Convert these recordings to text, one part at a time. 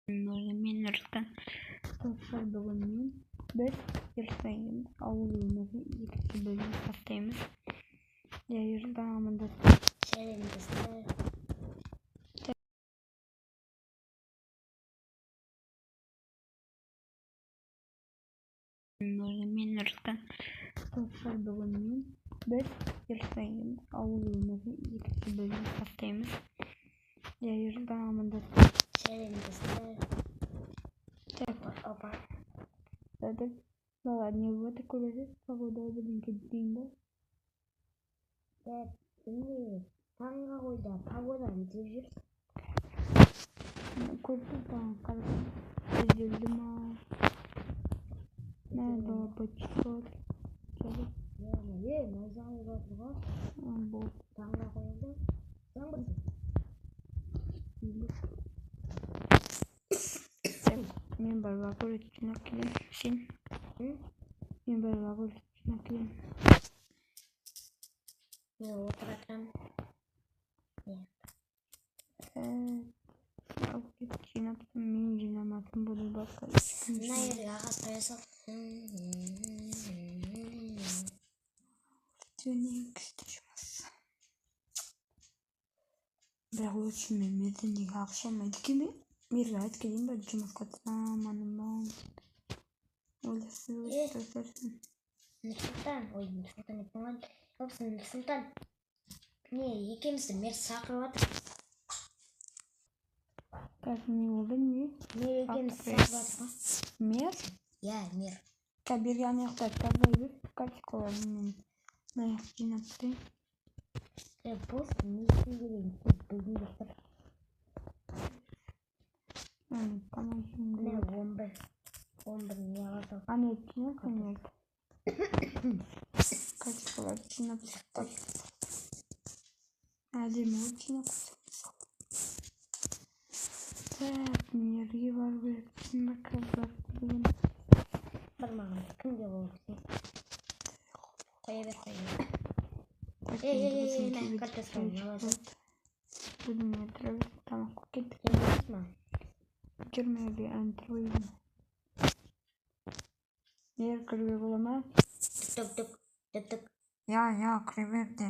Мен Нұрсұлтан. Достар, бүгін біз ертеңіміз ауыл өмірі екінші бөлім бастаймыз. Ержан амандасып. Сәлем достар. Мен Нұрсұлтан. Достар, бүгін біз ертеңіміз ауыл өмірі екінші бөлім бастаймыз. Ержан амандасып. Сәлем достар. Опа. Valla не в этой курсе погода дейін ба? Я білмеймін. Таңға қойда погоданы деп жүр. Көрді таңғы қарасам. Жезелді ма? Надо почет. Найза қойып жатыр ғой. Болды. Таңға қойды. Жаңбыр. Мен барға көретін келем. Сен? Мен барға көретін келем. Мен отыратам. Мен жинаматын буду басқа. Мына жерге ағаш қоя сал. Күшті жұмыс. Бірақ өтші мен мерден неге ақша алмайды екен бе? Мерге айтып келейін ба, жұмысқа тысам, аным ба? Ойласы өтірсін. Нұрсұлтан, Нұрсұлтан еттің Жопсын, Нұрсұлтан. Не, екемізді мер шақырып жатыр. Как не болды, не? Мер екемізді шақырып жатыр ғой. Мер? Я, мер. Кәберге аяқтар тазай бер. Картикаларын мен аяқ жинап тұрайын. Бос несін келейін, біздің достар. Міне 11 не аласау. Аны жинап қанерді. Картикаларды жинап шықтай. Әдемі от жинап қойсам. Так, мерге бар беретін бақылар деген. Бір маған кімге болсын. Қоя бер. Эй, карточканы аласың. Будем отравить тамақ кеттік. Келмейсіз ма? Жүрмеге әнтіройын. Ер кіруге бола ма? Түк. Я, кіреберді.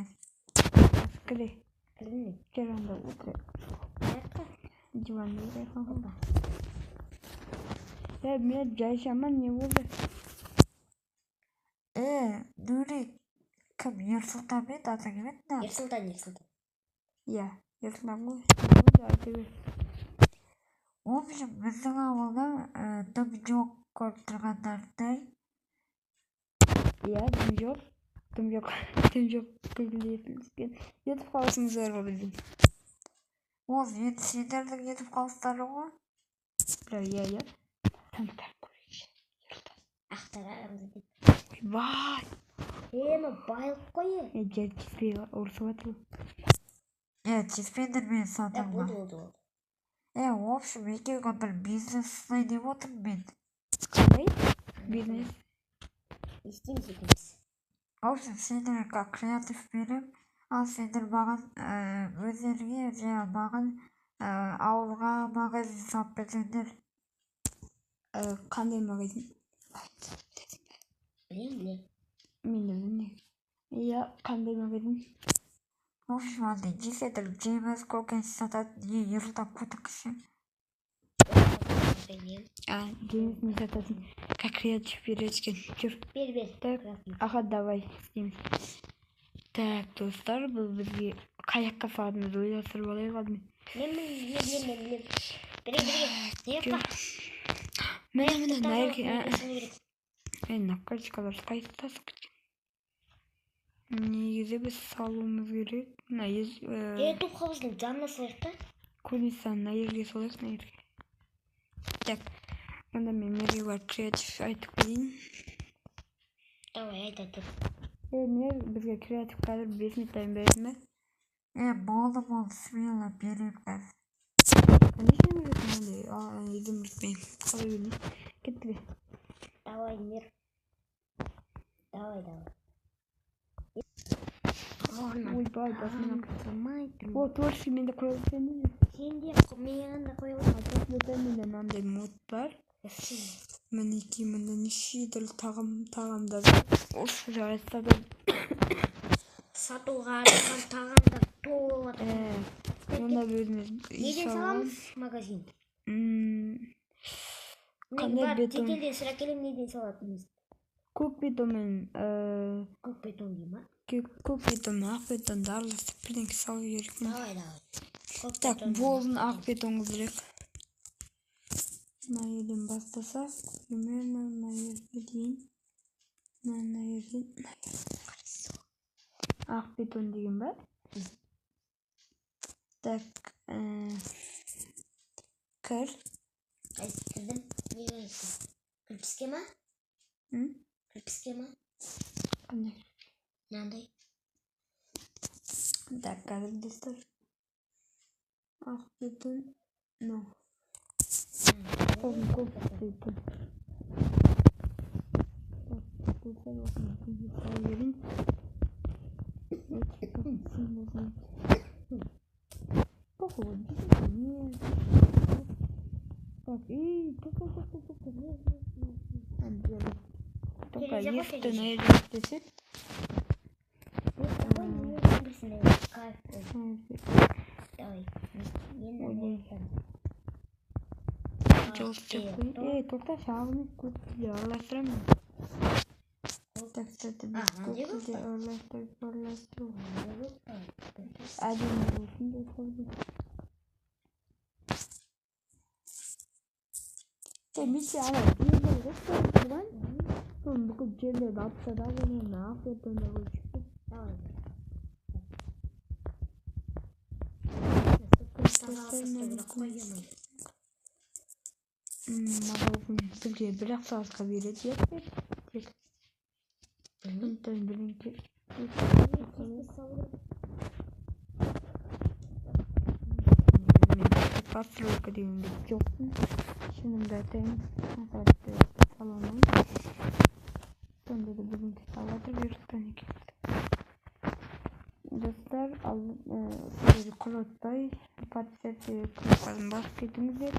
Кіре. Кірдіңіз? Керанда отырайық. Аяққа? Диванда отырайық. Мен жайшаман не болды? Нұрек. Кім? Ерсұлтан бет, аты кемет на? Ерсұлтан. Я, Ерсұлтан ғой. Болды айты бер. В общем, біздің ауылда дым жоқ көріп тұрғандардай. Я, дым жоқ. Дым жоқ көрілетілген. Етіп қалысыңыздар ғой біздің. Ол енді сендердің етіп қалыстары ғой. Бірақ я. Танықтар көрейші. Ерсұлтан. Ақтар ағымды деп. Ойбай! Ені байлық қойы. Жәрі чеспей ұрысы батыр. Чеспендір мен сатың ба. Болды. В общем, екеуге бір бизнес ұсынайын деп отырмын мен. Қалай? Бизнес? Істейміз екенбіз. В общем, сендерге креатив берем. Ал сендер маған өздеріңе және маған ауылға магазин салып берсеңдер. Қандай магазин? Білем. Мен білмеймін. Я, қандай магазин? В общем, андай десяток жеміс көкөніс сататын Ерсұлтан көтік кіші. Жеміс не сататын? Как креатив береді екен. Жүр. Бер. Так, аға, давай істейміз. Так, достар, бұл бізге қаяққа салатынымызды ойластырып алайық алдымен. Мен. Бере. Міне, нәрге. Наркотикалар қайсы тасып кеткен. Негізі біз салуымыз керек. Туп қабыздың жанына салайық та? Көрместен на ерге салайық, на ерге. Так, онда мен мерге бар креатив айтып келейін. Давай, айт. Мер бізге креатив қазір 5 минуттайын береді ме? Болды, смело берем қазір. Конечно, беретін ондай. Едім бітпейін. Қалай берейін? Кетті бе? Давай, мер. Давай. Ойбай, басымнан Қамай. О, творческий менде қоя өтсені. Seni de menің анда қоя ғой. Burada менде мынандай мод бар. Мінекей мында неше түрлі тағамдар бар. Осы жарыстарда Сатуға арналған тағамдар толып жатыр. Онда өзіміз Неден саламыз магазин? Қандай бетон? Текелден сұрақ келем, неден салатынымыз? Көк бетонмен Көк бетон дей ма? көк бетонмен ақ бетонды араластырып бірдеңке салу керекпін. Давай. Так, болын ақ бетонға берек. Мына жерден бастасақ, примерно мына жерге дейін. Мына жерден ақ бетон деген бар. Так, кір. Кірдім. Не көресің? Кірпіске ма? Кірпіске ма? Қандай? Мынандай. Так, қазір достар. Ақ бетон. No. Көк бетон. Похуй. Так, только если ты наедешь, Давай. Только шағын көпті араластырамын. Так, кстати, біз көпті араластыру. Әдемі болсын деп қойдым. Миссия ана жерлер қойған. Соны бүкіл жерлерді алып тастап оны ақ бетонда қойып шықты. Мағалғын бізге бір-ақ сағатқа береді еппе. Сондықтан біліңке. Постройка дегенде жоқпын. Шынымды айтайын. Азартты саламын. Сонда да бүгінгі салады бұйрықтан екен. Достар, сіздерді құротпай подписаться кнопкасын басып кетіңіздер.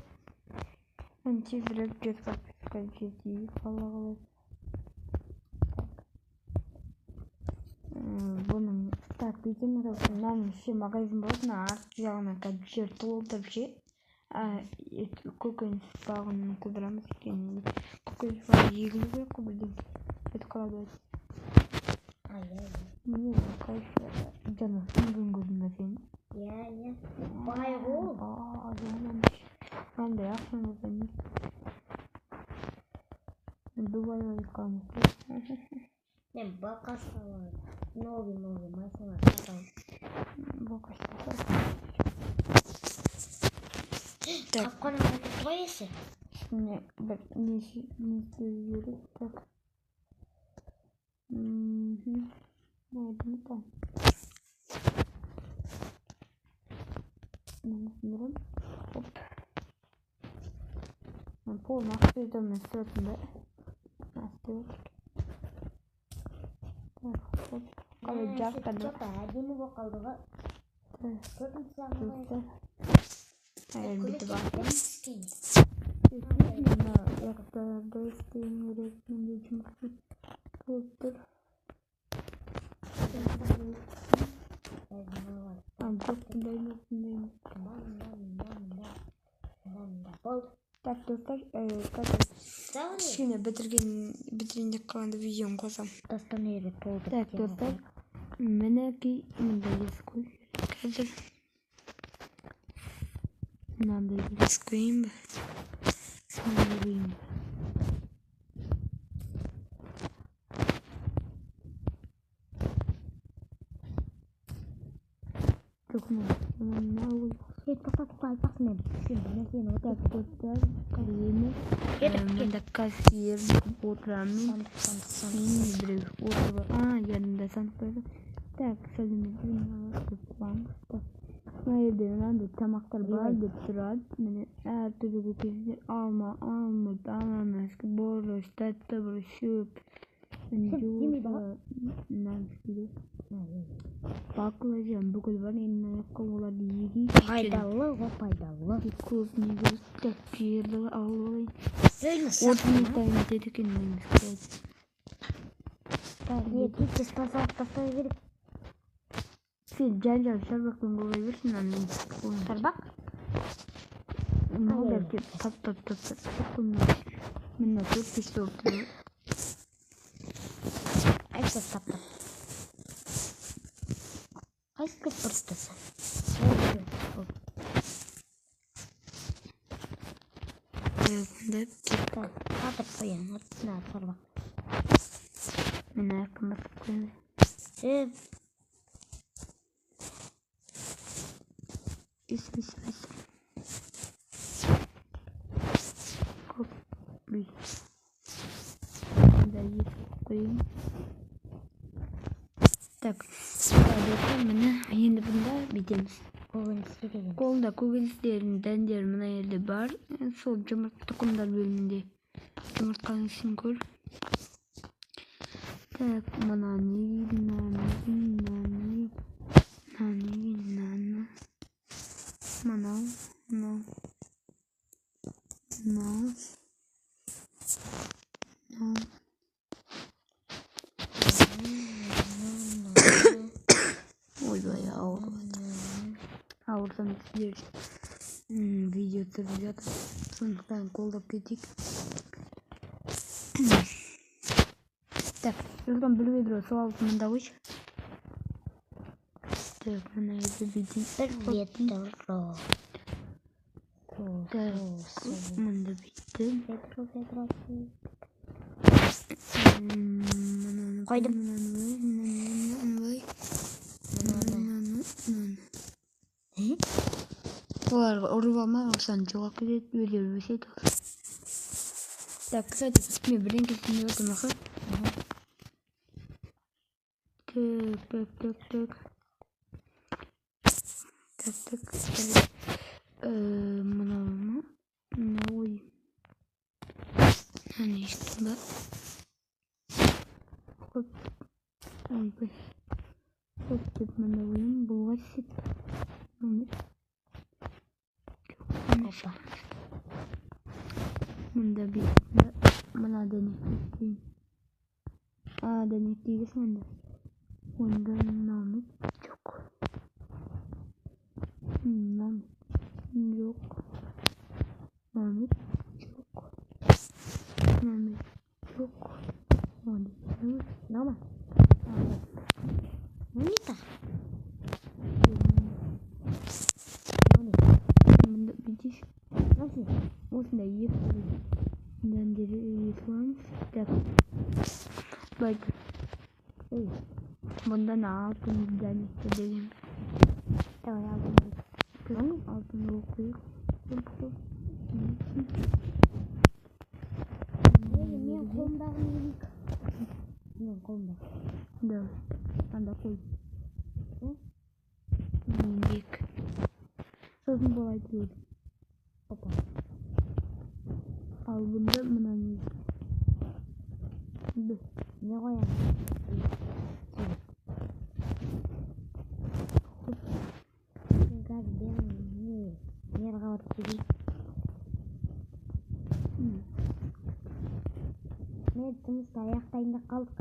Тезірек 100 подписқа жетейік, алла қаласа. Бұның так бүйтем мынаның ше магазин болатын, арт жағына қазір жер толтырып ше. Көкөніс бағын қыдырамыз екен. Көкөніс бағын егілу керек қой бірден. Сөйтіп қалады өтіп. Міне қайшы жаңа үңген көзімді сен. Иә. Бай ғой. Мандай ақшам болса не? Дубайға қалмыз. Мен бақа салады. Ноги масалар. Бақа салады. Қапқаның қайтып қой есі? Не, бір не сөздері. Так. Найдым там. Смотрим. Оп. Полный ақбетонмен істейтін бе? Істейтін. Так, оп. Қалай жаққады. Әдемі болып қалды ғой. Көрдім сағынғы. Бітіп ақтым. Мына яқтарда істейін керек. Менде жұмысы болып тұр. Так, достар, кішкене бітірейін деп қалғанда видеоны қосам. Так, достар, мінекей мындай ес қою қазір. Мынандай ес қойын ба? Мынандай қойын ба? Так, достар, қараймыз. Мында кассир отырамын. Мен біреу отырып. Янымда сандық қойды. Так, сәлеметсіз, мына жерде мынандай тамақтар бар деп тұрады. Міне әр түрлі көкөністер, алма, алмұрт, ананас, борщ, тәтті бір шөп. Bakılacağım bugün var eline ayakkabılar iyi. Пайдалы ғой, пайдалы. Көп негіз тәккерді алып. Öyle Отментайын дедік енді. Нет, видите, спасалықта стой керек. Сен жан-жан шарбақпен болай берсін анын. Шарбақ? Мынау дәрке тап. Мына 4-5 болып тұрады. Айса тап. Қайсы көп бұрыстаса? Атып қоян, отына шарбақ. Мына әркім басып қойын. Ис. Хоп, бүй. Мында есіп қойын. Так, міне енді бұнда бетеміз. Қолда көкөністердің дәндері мына жерде бар. Сол тұқымдар бөлімінде жұмыртқаның ішін көр. Так, мына ойбай ауырсам сіздер видео түсіріп жатыр, сондықтан қолдап кетейік. Так, жылдан бір ведро су алып мында қойшы. Так, мына жерде бүйтіп Бір ведро. мында бүйтіп Қойдым. Оларға ұрып алмай ұрсан жоғап кетеді, өлер өседі. Так, кстати, мен бірден кестен деп отырмын ақы. Так. Мына ой. Әне ешті ба. Хоп. Ойбай. Хоп деп мына ойым болға сет. Мында мына дәнектейін. Дәнектейгісін онда. Онда намет жоқ. Нама? Мунita? Мында бітеш. Насыл? Осында екі дәндері етуамыз. Так. Байды. Бұндан алтын дәнекті деген. Давай алдым. Алтын оқиық. Мен қолымдағы елік. Мен қолымдағы. Давай. Анда қой. Еңбек. Сосын болай тұрды. Опа. Ал бұнда мына не? Не қоям? Нерға отып келейін. Мен жұмысты аяқтайында қалдық.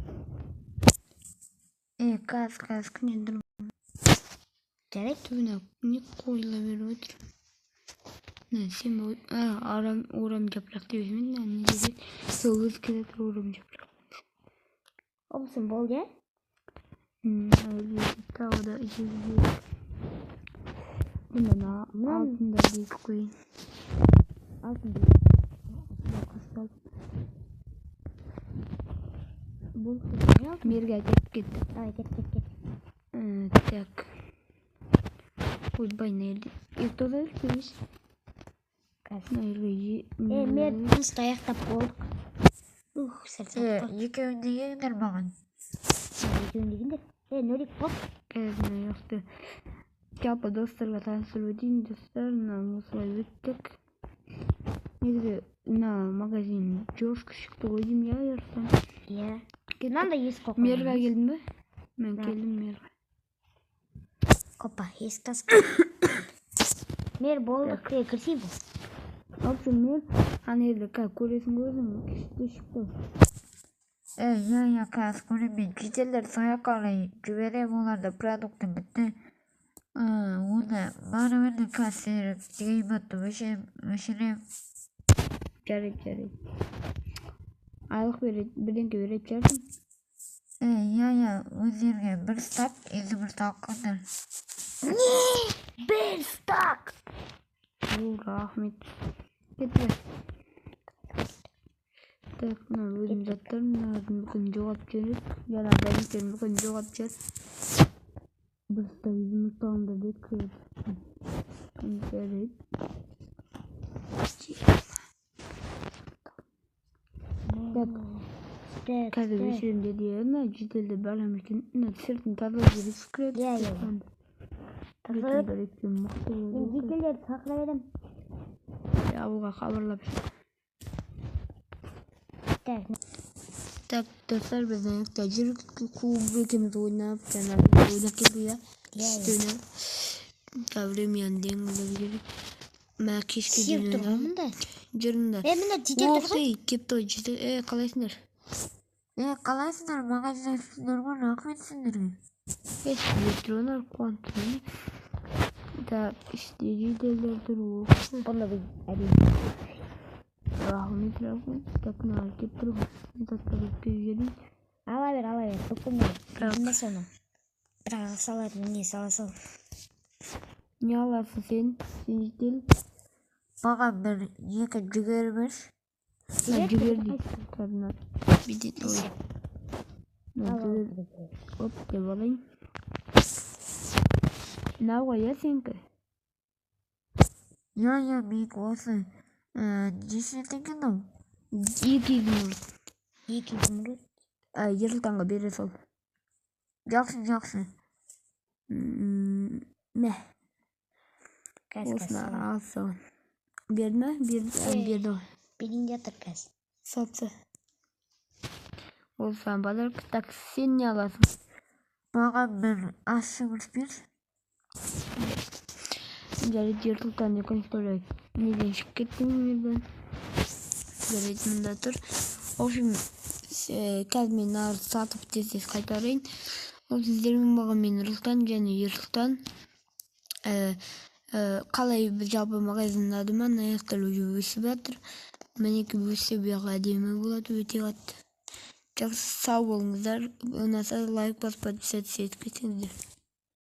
Қаз күнен тұрмын. Жарайды. Түбіне не қойыла беріп отыр. Сен бұл орам жапырақ деймін. Не деді? Сол өз келетір орам жапырақ. Олсын болды, е? Тағы да жегізеді. Бұнда алтында дейіп қойын. Алтын Бұл мерге әкеп кетті. Давай, кет. Так. Ойбай, нәйірді. Ертода өткелес. Мен жұмысты аяқтап болдық. Сәл сәттік. Екеуін дегендер маған. Екеуін дегендер? Нөлік боп? Қазір яқты. Жалпы достарға таныстырып өтейін. Достар, осылай өттік. Негізі мына магазин жошку шықты ғой дейм я Ерсен. Иә. Мынандай есік қоққан. Мерға келдің бе? Мен келдім Мерға. Опа, есік тасып. Мер болды, кірсей бұл. В общем, Мер, ана елді көресің өзің кішті шықты. Я қазір көремін. Шетелдер саяққа жіберем, оларда продукты бітті. Оны барымен қазір гейматты өшірем. Жарайды. Айлық бірдеңке берет жарсың? Өздерге бір стак, енді бір таққандар. Не? Бір стак! Рахмет. Кетті. Так, мына өзім заттарым бүкін жоғап жүріп, жана дәйектерім бүкін жоғап жүріп. Бір стак жұмыртағымда деп көреді. Қазір өшірем деді, жетелді бәлем екен, сыртын тазалап жүріп кіреді. Тазалап. Мен жетелерді сақырап едім. Ауылға хабарлап жүр. Так, достар, біз аяқта жүріп клуб екеуміз ойнап, жаңағы ойнап келді я. Үстіне. Времяны деңгілеп жүріп. Мә кешке Сүйіп тұрғанмын да. Жүріңдер. Міне жетел тұр ғой. Кеп той жетел. Қалайсыңдар? Қалайсыңдар, магазин ашсыңдар ғой, рахмет сендерге. Жетілонар қуантымын. Так, іште жетелдер тұру. Бұны біз әрине. Рахмет. Так, мына кеп тұру. Заттар өтпей жерін. Ала бер, бүкілмей. Білмес оны. Бірақ салатын не сала. Не аласың сен жетел? Маған бір екі жүгер бер. Жүгер дейді. Бидет ой. Оп, деп алайын. Науға я сенкі? Менікі осы 10 теңге ау. 2 жұмырт. 2 жұмырт. Ерлтанға бере сол. Жақсы. Мә. Осына алсауын. Берді ме? Берді ғой. Берейін жатыр қазір. Сатсы. Олсан базар. Так, сен не аласың? Маған бір ашымыз бер. Жарайды, ертілтан екін сөйлейді. Неден шық кеттің мерден? Жарайды, мұнда тұр. В общем, қазір мен сатып тез қайтарайын. Ол сіздермен баға мен Рұлтан және Ертілтан. Қалай жалпы магазиннің адымы аяқтар өсіп жатыр. Мінекі өссе бұяға әдемі болады, өте қатты. Жақсы, сау болыңыздар. Ұнаса лайк басып подписаться етіп кетіңіздер.